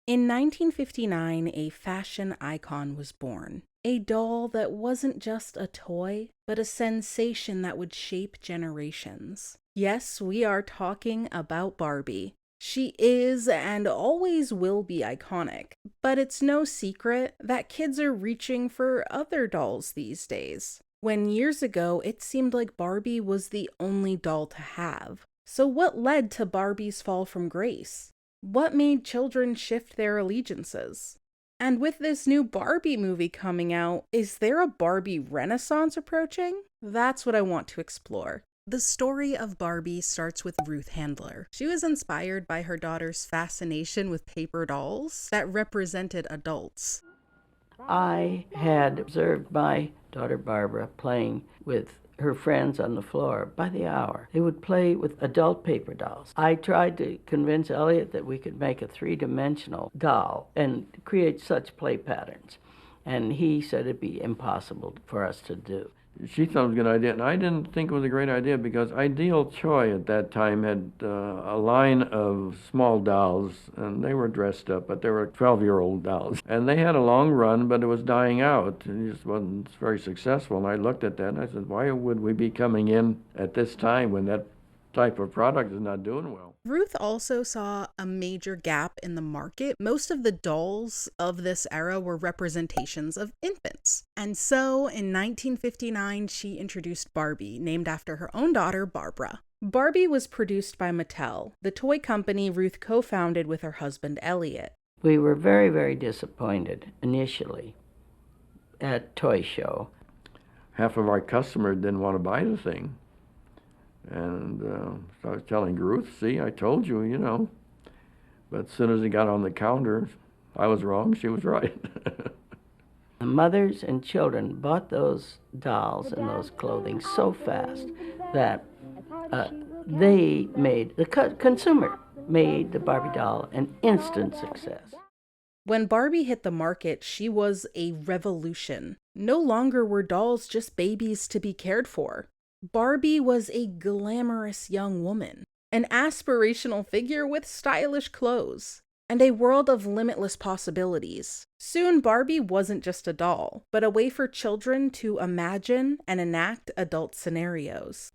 In 1959, a fashion icon was born. A doll that wasn't just a toy, but a sensation that would shape generations. Yes, we are talking about Barbie. She is and always will be iconic, but it's no secret that kids are reaching for other dolls these days. When years ago, it seemed like Barbie was the only doll to have. So, what led to Barbie's fall from grace? What made children shift their allegiances? And with this new Barbie movie coming out, is there a Barbie renaissance approaching? That's what I want to explore. The story of Barbie starts with Ruth Handler. She was inspired by her daughter's fascination with paper dolls that represented adults. I had observed my daughter Barbara playing with her friends on the floor by the hour. They would play with adult paper dolls. I tried to convince Elliot that we could make a three-dimensional doll and create such play patterns. And he said it'd be impossible for us to do. She thought it was a good idea, and I didn't think it was a great idea because Ideal Choi at that time had a line of small dolls, and they were dressed up, but they were 12-year-old dolls. And they had a long run, but it was dying out, and it just wasn't very successful. And I looked at that, and I said, why would we be coming in at this time when that type of product is not doing well? Ruth also saw a major gap in the market. Most of the dolls of this era were representations of infants. And so in 1959, she introduced Barbie, named after her own daughter, Barbara. Barbie was produced by Mattel, the toy company Ruth co-founded with her husband, Elliot. We were very, very disappointed initially at Toy Show. Half of our customers didn't want to buy the thing. And so I was telling Ruth, see, I told you, you know. But as soon as he got on the counter, I was wrong, she was right. The mothers and children bought those dolls and those clothing so fast that the consumer made the Barbie doll an instant success. When Barbie hit the market, she was a revolution. No longer were dolls just babies to be cared for. Barbie was a glamorous young woman, an aspirational figure with stylish clothes, and a world of limitless possibilities. Soon, Barbie wasn't just a doll, but a way for children to imagine and enact adult scenarios.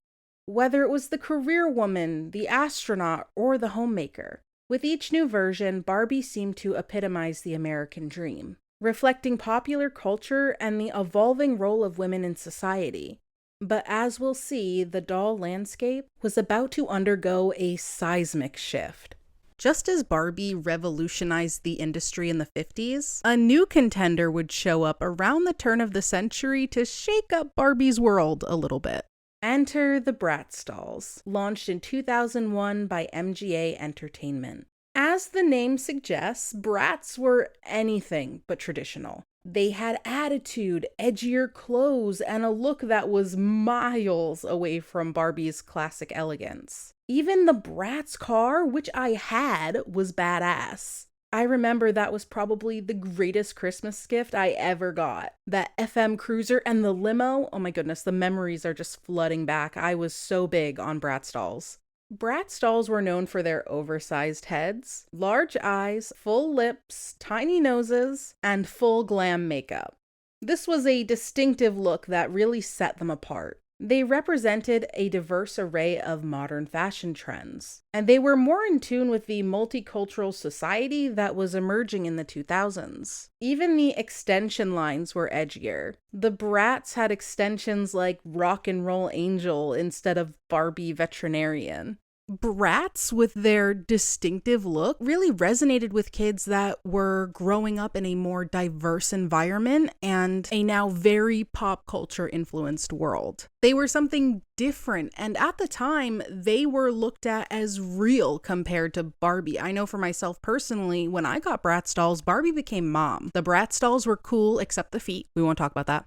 Whether it was the career woman, the astronaut, or the homemaker, with each new version, Barbie seemed to epitomize the American dream, reflecting popular culture and the evolving role of women in society. But as we'll see, the doll landscape was about to undergo a seismic shift. Just as Barbie revolutionized the industry in the 50s, a new contender would show up around the turn of the century to shake up Barbie's world a little bit. Enter the Bratz dolls, launched in 2001 by MGA Entertainment. As the name suggests, Bratz were anything but traditional. They had attitude, edgier clothes, and a look that was miles away from Barbie's classic elegance. Even the Bratz car, which I had, was badass. I remember that was probably the greatest Christmas gift I ever got. That FM Cruiser and the limo, oh my goodness, the memories are just flooding back. I was so big on Bratz dolls. Bratz dolls were known for their oversized heads, large eyes, full lips, tiny noses, and full glam makeup. This was a distinctive look that really set them apart. They represented a diverse array of modern fashion trends, and they were more in tune with the multicultural society that was emerging in the 2000s. Even the extension lines were edgier. The Bratz had extensions like Rock and Roll Angel instead of Barbie Veterinarian. Bratz, with their distinctive look, really resonated with kids that were growing up in a more diverse environment and a now very pop culture influenced world. They were something different, and at the time, they were looked at as real compared to Barbie. I know for myself personally, when I got Bratz dolls, Barbie became mom. The Bratz dolls were cool, except the feet. We won't talk about that.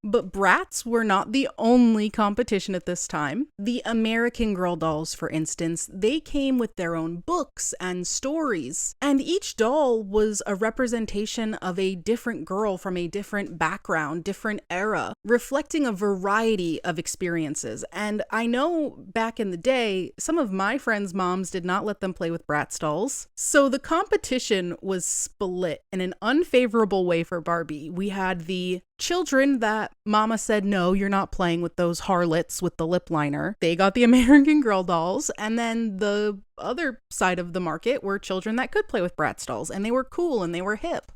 But Bratz were not the only competition at this time. The American Girl dolls, for instance, they came with their own books and stories, and each doll was a representation of a different girl from a different background, different era, reflecting a variety of experiences. And I know back in the day, some of my friends' moms did not let them play with Bratz dolls. So the competition was split in an unfavorable way for Barbie. We had the children that mama said, no, you're not playing with those harlots with the lip liner. They got the American Girl dolls. And then the other side of the market were children that could play with Bratz dolls, and they were cool and they were hip.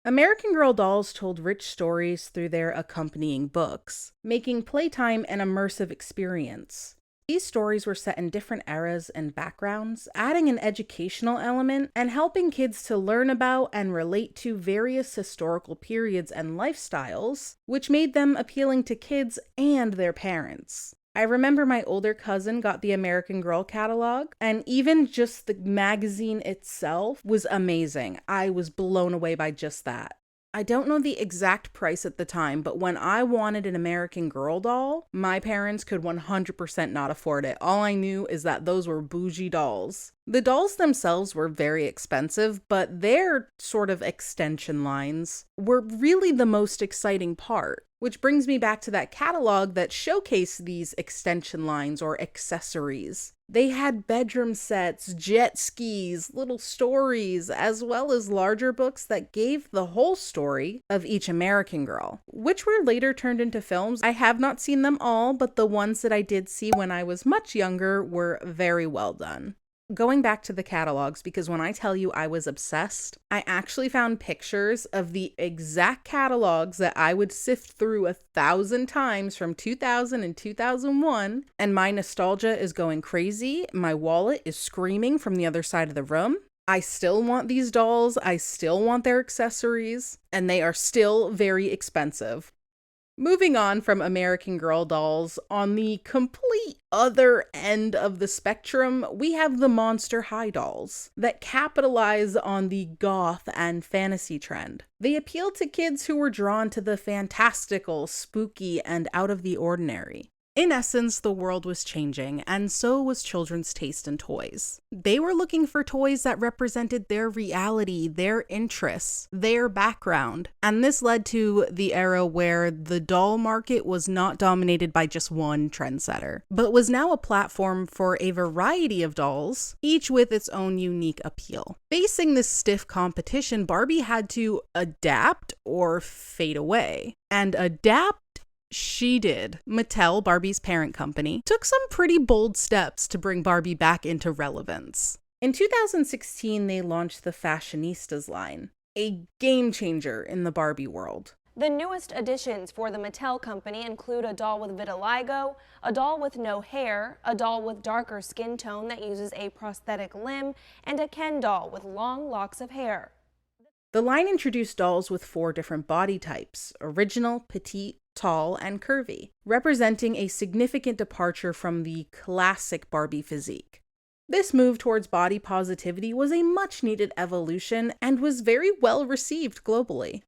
American Girl dolls told rich stories through their accompanying books, making playtime an immersive experience. These stories were set in different eras and backgrounds, adding an educational element and helping kids to learn about and relate to various historical periods and lifestyles, which made them appealing to kids and their parents. I remember my older cousin got the American Girl catalog, and even just the magazine itself was amazing. I was blown away by just that. I don't know the exact price at the time, but when I wanted an American Girl doll, my parents could 100% not afford it. All I knew is that those were bougie dolls. The dolls themselves were very expensive, but their sort of extension lines were really the most exciting part. Which brings me back to that catalog that showcased these extension lines or accessories. They had bedroom sets, jet skis, little stories, as well as larger books that gave the whole story of each American Girl, which were later turned into films. I have not seen them all, but the ones that I did see when I was much younger were very well done. Going back to the catalogs, because when I tell you I was obsessed, I actually found pictures of the exact catalogs that I would sift through 1,000 times from 2000 and 2001, and my nostalgia is going crazy. My wallet is screaming from the other side of the room. I still want these dolls, I still want their accessories, and they are still very expensive. Moving on from American Girl dolls, on the complete other end of the spectrum, we have the Monster High dolls that capitalize on the goth and fantasy trend. They appeal to kids who were drawn to the fantastical, spooky, and out of the ordinary. In essence, the world was changing, and so was children's taste in toys. They were looking for toys that represented their reality, their interests, their background, and this led to the era where the doll market was not dominated by just one trendsetter, but was now a platform for a variety of dolls, each with its own unique appeal. Facing this stiff competition, Barbie had to adapt or fade away. And adapt she did. Mattel, Barbie's parent company, took some pretty bold steps to bring Barbie back into relevance. In 2016, they launched the Fashionistas line, a game changer in the Barbie world. The newest additions for the Mattel company include a doll with vitiligo, a doll with no hair, a doll with darker skin tone that uses a prosthetic limb, and a Ken doll with long locks of hair. The line introduced dolls with 4 different body types: original, petite, tall, and curvy, representing a significant departure from the classic Barbie physique. This move towards body positivity was a much-needed evolution and was very well received globally.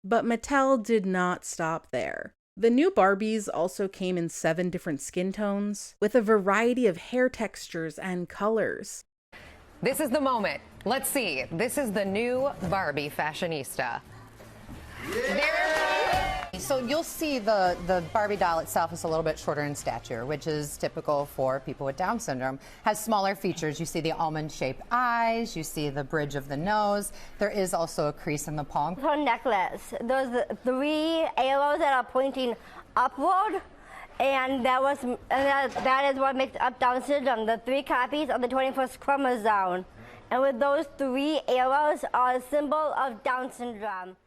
But Mattel did not stop there. The new Barbies also came in 7 different skin tones, with a variety of hair textures and colors. This is the moment. Let's see. This is the new Barbie Fashionista. So you'll see the Barbie doll itself is a little bit shorter in stature, which is typical for people with Down syndrome. Has smaller features. You see the almond-shaped eyes, you see the bridge of the nose. There is also a crease in the palm. Her necklace, those 3 arrows that are pointing upward, and that is what makes up Down syndrome, the 3 copies of the 21st chromosome. And with those 3 arrows are a symbol of Down syndrome.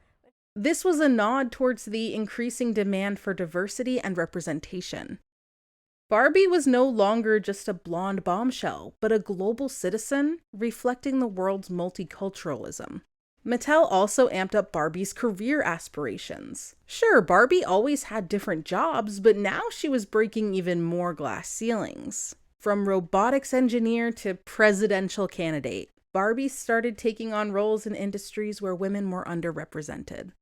This was a nod towards the increasing demand for diversity and representation. Barbie was no longer just a blonde bombshell, but a global citizen reflecting the world's multiculturalism. Mattel also amped up Barbie's career aspirations. Sure, Barbie always had different jobs, but now she was breaking even more glass ceilings. From robotics engineer to presidential candidate, Barbie started taking on roles in industries where women were underrepresented.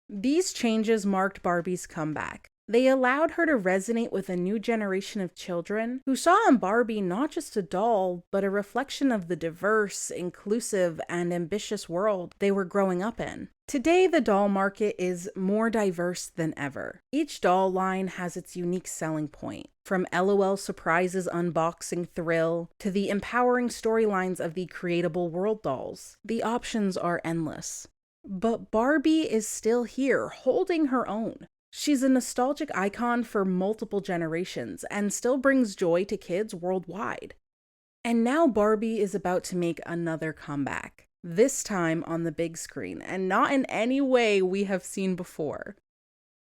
These changes marked Barbie's comeback. They allowed her to resonate with a new generation of children who saw in Barbie not just a doll, but a reflection of the diverse, inclusive, and ambitious world they were growing up in. Today, the doll market is more diverse than ever. Each doll line has its unique selling point, from LOL Surprises unboxing thrill to the empowering storylines of the Creatable World dolls. The options are endless. But Barbie is still here, holding her own. She's a nostalgic icon for multiple generations and still brings joy to kids worldwide. And now Barbie is about to make another comeback, this time on the big screen, and not in any way we have seen before.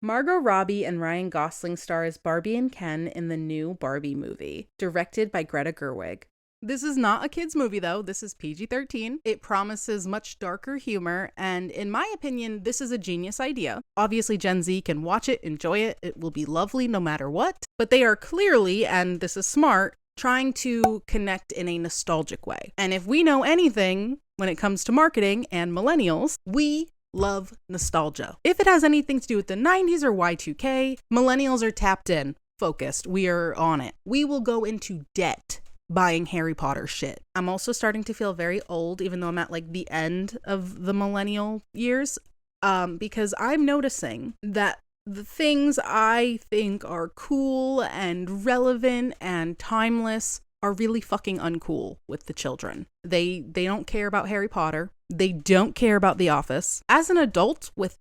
Margot Robbie and Ryan Gosling star as Barbie and Ken in the new Barbie movie, directed by Greta Gerwig. This is not a kid's movie though, this is PG-13. It promises much darker humor, and in my opinion, this is a genius idea. Obviously Gen Z can watch it, enjoy it, it will be lovely no matter what, but they are clearly, and this is smart, trying to connect in a nostalgic way. And if we know anything when it comes to marketing and millennials, we love nostalgia. If it has anything to do with the 90s or Y2K, millennials are tapped in, focused, we are on it. We will go into debt buying Harry Potter shit. I'm also starting to feel very old, even though I'm at like the end of the millennial years, because I'm noticing that the things I think are cool and relevant and timeless are really fucking uncool with the children. They don't care about Harry Potter. They don't care about The Office. As an adult with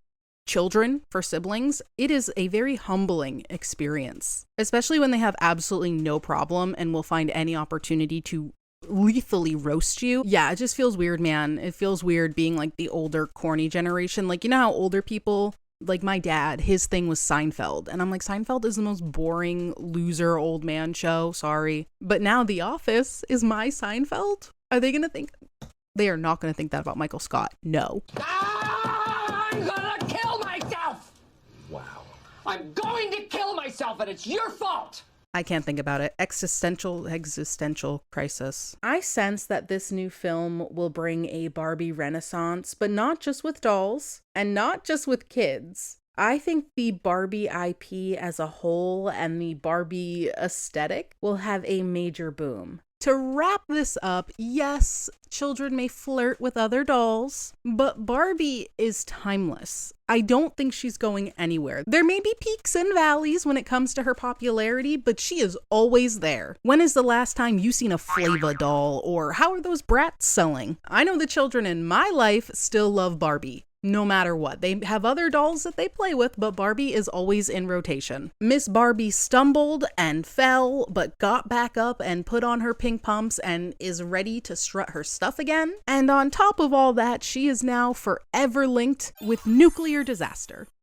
children for siblings, it is a very humbling experience, especially when they have absolutely no problem and will find any opportunity to lethally roast you. Yeah, it just feels weird, man. It feels weird being like the older, corny generation. Like, you know how older people, like my dad, his thing was Seinfeld. And I'm like, Seinfeld is the most boring, loser, old man show. Sorry. But now The Office is my Seinfeld? Are they gonna think? They are not gonna think that about Michael Scott. No. I'm gonna kill myself! Wow. I'm going to kill myself, and it's your fault! I can't think about it. Existential crisis. I sense that this new film will bring a Barbie renaissance, but not just with dolls and not just with kids. I think the Barbie IP as a whole and the Barbie aesthetic will have a major boom. To wrap this up, yes, children may flirt with other dolls, but Barbie is timeless. I don't think she's going anywhere. There may be peaks and valleys when it comes to her popularity, but she is always there. When is the last time you seen a Flava doll, or how are those Bratz selling? I know the children in my life still love Barbie. No matter what. They have other dolls that they play with, but Barbie is always in rotation. Miss Barbie stumbled and fell, but got back up and put on her pink pumps and is ready to strut her stuff again. And on top of all that, she is now forever linked with nuclear disaster.